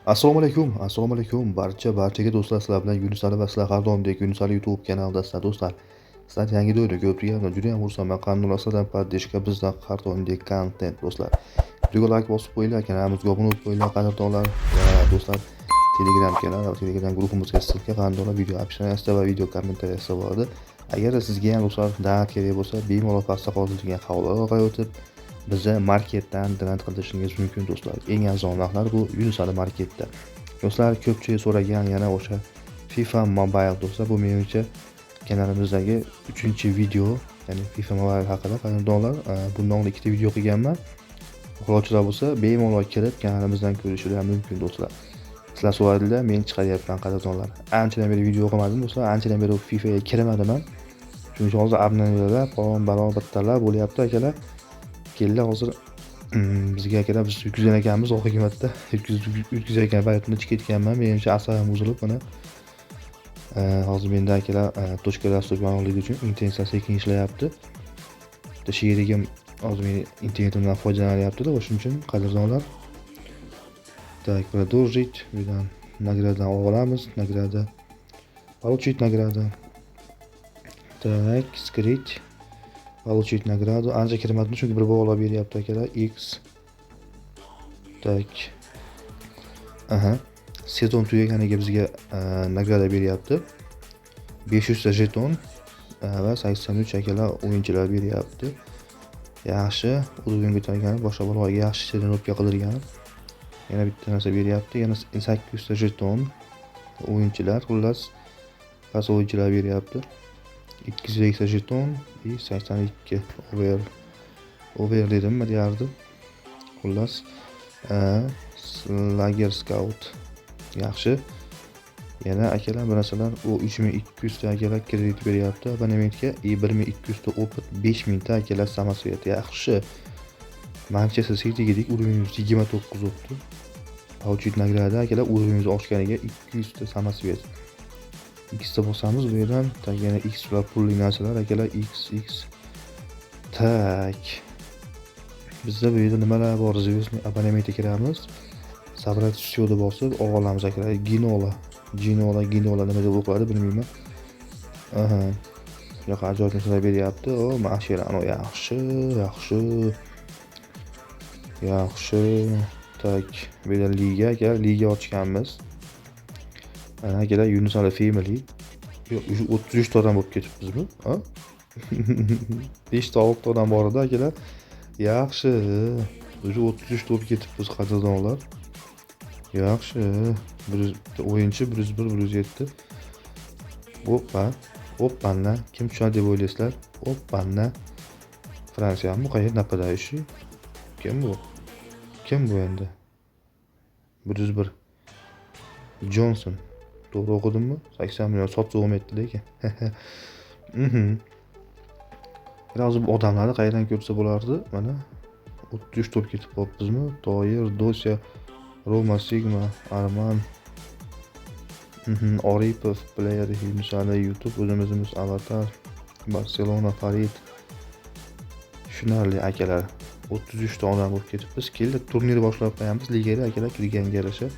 Assalomu alaykum barchaga do'stlar, sizlar bilan Yunusali va sizlar har doimdek Yunusali YouTube kanalidasizlar do'stlar. Sizlar yangi videoda ko'rib juda ham xursandman. Qanday olasizlar, поддержка bizdan har doimdek kontent do'stlar. Videoga like bosib qo'yinglar, kanalimizga obuna bo'lib qo'yinglar qadrdonlar va do'stlar. Telegram kanal va Telegram guruhimizga ssылка qandolar video opsiyasida va video kommentariyasida bo'ladi. Agar sizga ham do'stlar donat kerak bo'lsa, bemalol pastda qoldirilgan havolaga o'tib bizni marketdan donat qilishingiz mumkin do'stlar. Eng arzon narxlar bu Yunusali marketda. Do'stlar, ko'pchilik so'ragan yana o'sha FIFA Mobile do'stlar, bu menimcha kanalimizdagi 3-video, ya'ni FIFA Mobile haqida qadrdonlar. Bundan oldin 2 video qilganman. Xohlovchilar bo'lsa bemalol kirib kanalimizdan ko'rishingiz mumkin do'stlar. Sizlar so'radinglar, men chiqaryapman qadrdonlar. Anchadan beri video qilmadim do'stlar, anchadan beri FIFA ga kirmadim men. Shuning uchun hozir abonentlar palon bittalar bo'lyapti akalar. Kellar hozir bizga akalar biz yutqizgan ekanmiz oxirgi marta yutqizgan paytimda chiqib ketganman. Menimcha asabim buzilib mana. Hozir menda akalar tochkalar sotganligi uchun internet sekin ishlayapti. Sherigim hozir meni internetimdan foydalanyapti-da, o'shuning uchun qadrdonlar. Так, продолжить. Buradan nagradan olamiz. Nagrada. Получить награду. Так, скрыть. Получить награду. Ancha kirmadim, chunki bir bog'lab beryapti akalar. X. Так. Aha. Sezon tugaganiga bizga nagrada beryapti. 500 ta jeton va 83 akalar o'yinchilar beryapti. Yaxshi, o'zim ko'targan boshqa baloga yaxshi trenirovka qildirgan. Yana bitta narsa beryapti. Yana 800 ta jeton o'yinchilar, xullas, pas o'yinchilar beryapti. 200 ta jeton va 82 over dedimmi deyardim. Xullas, Lager Scout yaxshi. Yana akalar bu narsalar u 3200 ta akalar kredit beryapti abonementga, 1200 ta opit, 5000 ta akalar samosvet yaxshi. Manchester City'ga urinimiz 29 o'tdi. Получить награда akalar urinimiz oshganiga 200 ta samosvet. Ikkita bo'lsamiz bu yerdan yana X va pulli narsalar akalar XX. Tak. Bizda bu yerda nimalar bor? Звездный abonementga kiramiz. Sabrat sho'da bosib olamiz akalar. Ginola nima deb o'qiladi bilmayman. Aha. Yo'q, ajoyib narsalar beryapti. O, Mascherano yaxshi. Tak, bu yerda liga ochganmiz. Ana akalar Yunusali Family. Yo'q, 33 ta odam bo'lib ketibmizmi? Ha? 5 ta 6 ta odam bor edi akalar. Yaxshi. O'zi 33 ta bo'lib ketibmiz qadrdonlar. Yaxshi. O'yinchi 101 107. Oppanna. Kim tushadi deb o'ylaysizlar? Oppanna. Fransiyami? Qayerda napadayishi? Kim bu endi? 101. Johnson. To'g'ri o'qidimmi? 80 million sotib olmaydi lekin. Hozir bu odamlarni qayerdan ko'rsa bo'lardi? Mana 33 top ketib qolibmizmi? Toyer, Dosya, Roma, Sigma, Arman, Oripov, Player, Yunusali, YouTube, o'zimiz Avatar, Barcelona, Farid. Shunarli akalar. 33 ta odam bo'lib ketibmiz. Keldi, turnir boshlab qo'yamiz. Ligaga akalar kirganga yarasha.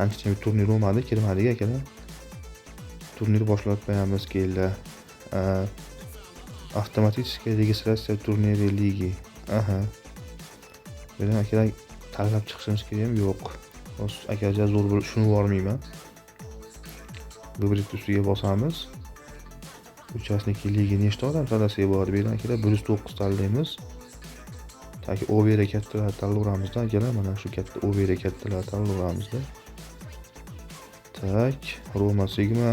Ancha turnir bo'lmadi, kirmadik akalar. Turnir boshlab qo'yamiz keldi. Avtomatik registratsiya turniri ligi. Aha. Buni akalar tanlab chiqishimiz kerakmi? Yo'q. Akalar zo'r bo'lib shuni bormayman. Rubrik ustiga bosamiz. Uchasnik ligi nechta odam tanlasiga bor? Bu yerdan akalar 109 tanlaymiz. Taki overi kattalar tanlayveramizda akalar, mana shu katta overi kattalar tanlayveramizda. Tak, Roma Sigma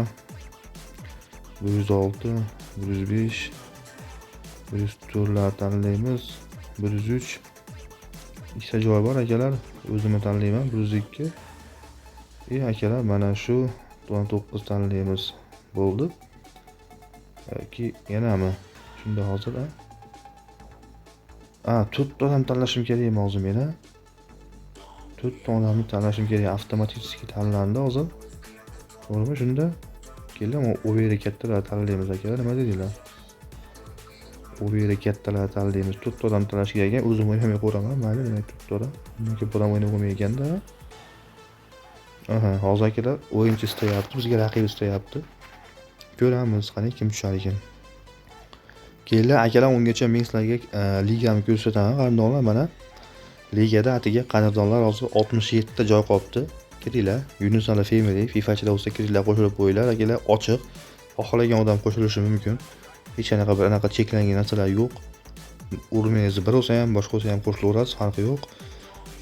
106, 105, 104lar tanlaymiz. 103. Ikkita joy bor akalar. O'zimni tanlayman 102. Akalar mana shu 19 tanlaymiz. Bo'ldi. Yoki yanami? Shunda hozir 4 ta odam tanlashim kerakmi hozir meni? 4 ta odamni tanlashim kerak, avtomatik tanlandi hozir. To'g'rimi? Shunda keling, overi kattalar tanlaymiz akalar. Nima dedinglar? Overi kattalar tanlaymiz. 4 ta odam tanlash kerak ekan. O'zim o'ynamay qo'raman. Mayli, demak 4 ta odam. Nega odam o'ynab olmayganda? Hozir akalar o'yinchi istayapti, bizga raqib istayapti. Ko'ramiz, qani kim tushar ekan. Kelinglar akalar, ungacha men sizlarga ligani ko'rsataman. Qarindoqlar, mana ligada atiga qadrdonlar hozir 67 ta joy qolibdi. Kiringlar, Yunusali Family FIFAchilar bo'lsa kiringlar, qo'shilib qo'yinglar. Akalar ochiq. Xohlagan odam qo'shilishi mumkin. Hech anaqa cheklangan narsalar yo'q. Urmangiz bir bo'lsa ham, boshqa bo'lsa ham qo'shilaverasiz, farqi yo'q.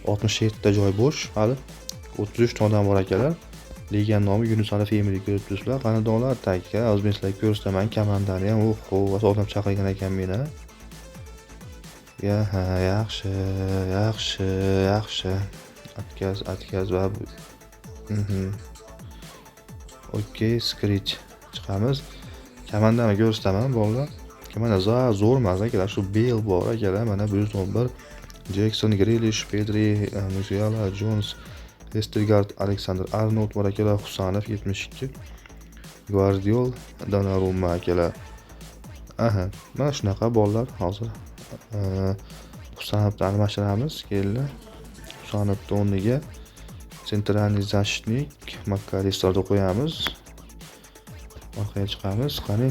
67 ta joy bo'sh, hali 33 ta odam bor akalar. Liganing nomi Yunusali Family ko'rib turibsizlar. Qandoqlar tagga o'zbeklar ko'rsataman, komandani ham odam chaqirgan ekan meni. Yaxshi. Atkaz va okey, skrich chiqamiz. Komandani ko'rsataman, bolalar. Komanda zo'r emas akalar, shu Bale bor akalar, mana 111, Jackson, Grealish, Pedri, Musiala, Jones, Vestergaard, Alexander Arnold bor akalar, Husanov 72, Guardiol, Donnarumma akalar. Mana shunaqa bolalar hozir. Husanovni almashtiramiz, kelinglar. Husanovni o'rniga sentralniy zashitnik Makalistorni qo'yamiz. Orqaga chiqamiz. Qani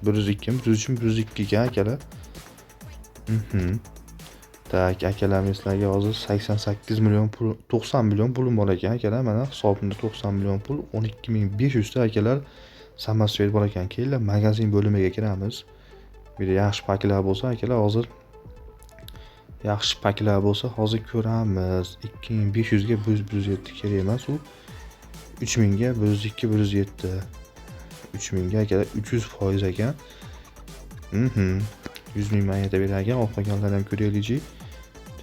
102 ga akalar. Tak, akalar sizlarga hozir 88 million pul, 90 million pulim bor ekan akalar. Mana hisobimda 90 million pul, 12500 ta akalar samasvet bor ekan. Kelinglar, magazin bo'limiga kiramiz. Bir yaxshi paklar bo'lsa akalar, hozir yaxshi paklar bo'lsa hozir ko'ramiz. 2500 ga 107 kerak emas u. 3000 ga 102 107. 3000 ga akalar 300% ekan. 100 ming moneta berar ekan. O'qiganlar ham ko'raylik.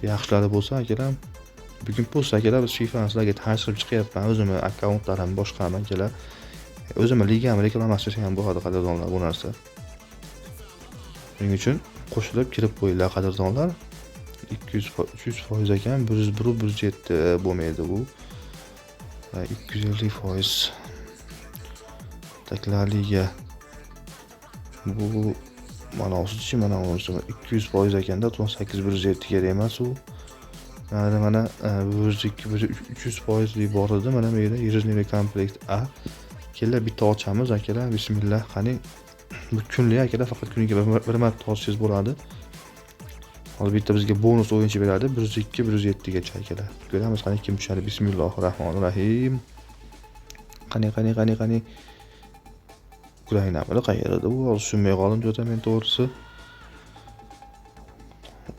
Yaxshilari bo'lsa akalar, bugun post akalar, biz FIFA sizlarga tanishtirib chiqyapman. O'zimni akkauntlarim boshqaman akalar. O'zimni ligam reklamasi ham bo'ladi qadrdonlar, bu narsa. Shuning uchun qo'shilib kirib qo'yinglar qadrdonlar. 300% ekan, 101 107 bo'lmaydi bu. 250%. Taklar liga. Bu mana o'zichi, mana o'zi 200% ekanda, 98 107 kerak emas u. Mana 300% bor edi. Mana bu yerda yurizni komplekt A. Kelinglar, bitta ochamiz akalar. Bismillah. Qani bu kunlik akalar, faqat kuniga bir marta ochsangiz bo'ladi. Hozir bitta bizga bonus o'yinchi beradi, 102 107 gacha akalar. Ko'ramiz qani kim tushadi. Bismillahirrohmanirrohim. Qani. Ukraina biri qayerda bu? Hozir tushunmay qoldim to'g'ri to'g'risi.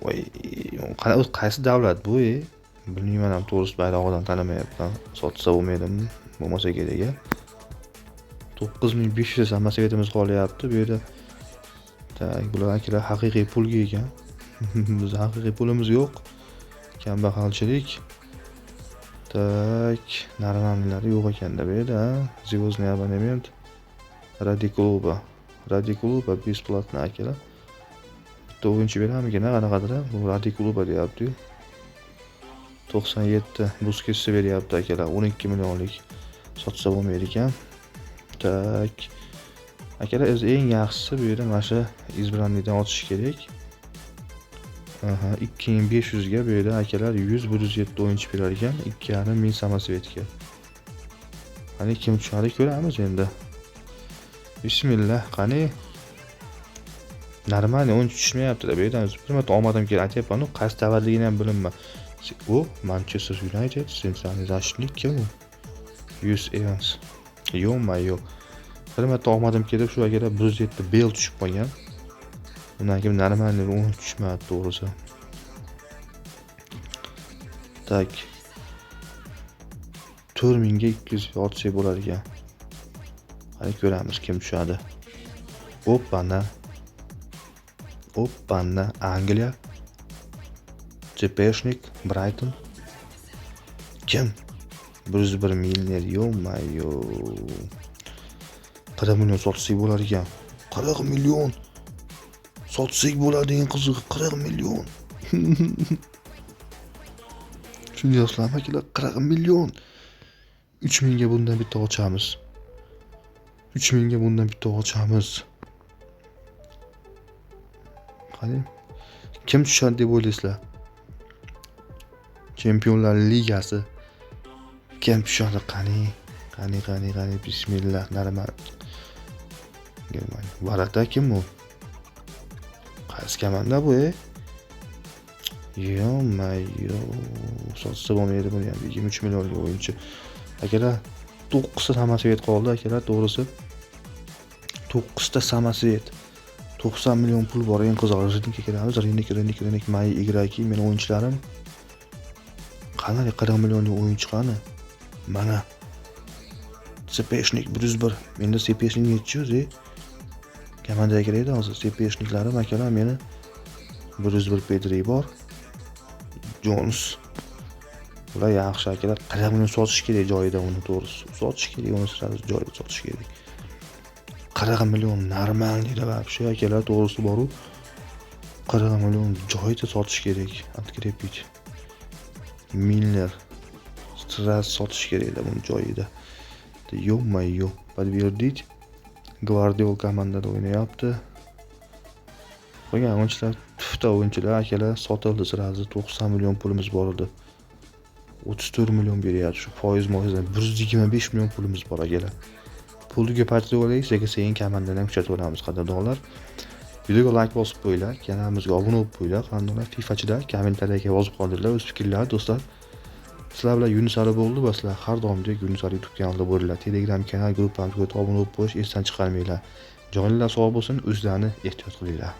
Voy, qani o'zi qaysi davlat bu? Bilmayman ham to'g'risi, bayrog'idan tanimayapman. Sotsa bo'lmaydimi? Bo'lmasa kerak. 9500 samasvetimiz qolyapti bu yerda. Tak, bular akalar haqiqiy pulga ekan. Biz haqiqiy pulimiz yo'q. Kambag'alchilik. Tak, narvanlari yo'q ekanda bu yerda. Звездный абонемент. Ради клуба бесплатно akalar. Bitta o'yinchi beramikin, qanaqadir bu Raди kluba deyapti-yu. 97 Busquetsni beryapti akalar, 12 millionlik. Sotsa bo'lmaydi ekan. Tak. Akalar, eng yaxshisi bu yerda mana shu izbrannidan ochish kerak. 2500 ga bu yerda akalar 100-107 o'yinchi berar ekan, 2500 samasvetga. Qani kim tushadi ko'ramiz endi. Bismillah, qani. Normali o'yin tushmayapti-da, bu yerdan bir marta omadim kelib aytyapman-ku, qaysi tavalligini ham bilmayman. U Manchester United sentralniy zashitnik kim u? Yus Evans. Yo'q. Bir marta omadim kelib shu akalar 107 Bale tushib qolgan. Undan keyin normalniy o'yin tushmadi to'g'risi. Tak. 4000 ga 200 otsa bo'lar ekan. Hadi ko'ramiz kim tushadi. Oppana, Angliya. Chepeshnik, Brighton. Kim? 101 millioner, yo'q-mayo. 40 million sotsak bo'lar ekan. 40 million. Sotsak bo'ladi, eng qizig'i 40 million. Shunday yo'qlar akalar, 40 million. 3000 ga bundan bitta ochamiz. 3000 ga bundan bitta ochamiz. Qani kim tushadi deb o'ylaysizlar? Chempionlar Ligasi Kim pishadi qani bismillah narman. Germaniya. Varaqda kim bu? Qaysi komanda bu? Yo, sotsa bo'lmaydi buni ham 23 millionga o'yinchi. Akalar 9 ta samasvet qoldi akalar, to'g'risi 9 ta samasvet 90 million pul bor. Eng qizig'i Ridnik kelamiz. Ridnik may igraki men o'yinchilarim qanday 40 millionlik o'yinchi qani? Mana Sepeshnik 101. Menda Sepeshnik yetishdi. Komandaga kiradi hozir. Sepeshniklarim akalar meni 101 Pedri bor. Jones. Ular yaxshi akalar. 40 million sotish kerak joyida uni, to'g'risi. Sotish kerak, uni sirasiz joyida sotish kerak. 40 million normalniy вообще akalar, to'g'risi bor-u. 40 million joyida sotish kerak. Открепить. Miller sirasiz sotish kerak edi buni joyida. Yo, подтвердить. Guardiola komandada o'ynayapti. Qolgan o'yinchilar, tufta o'yinchilar akalar sotildi sirasiz. 90 million pulimiz bor edi. 34 million beryapti. Shu foizdan 125 million pulimiz bor akalar. Pulni ko'paytirib olaylik, sekin komandadan kuchatib olamiz qadrdonlar. Videoga like bosib qo'yinglar, kanalimizga obuna bo'lib qo'yinglar. Qandolar FIFAchilar kommentariyaga yozib qoldiringlar o'z fikrlaringizni do'stlar. Sizlar bilan Yunusali bo'ldi va sizlar har doimdek Yunusali YouTube kanalida bo'linglar. Telegram kanal gruppamizga obuna bo'lib qo'yish esdan chiqarmanglar. Joninglar sog' bo'lsin, o'zlarini ehtiyot qilinglar.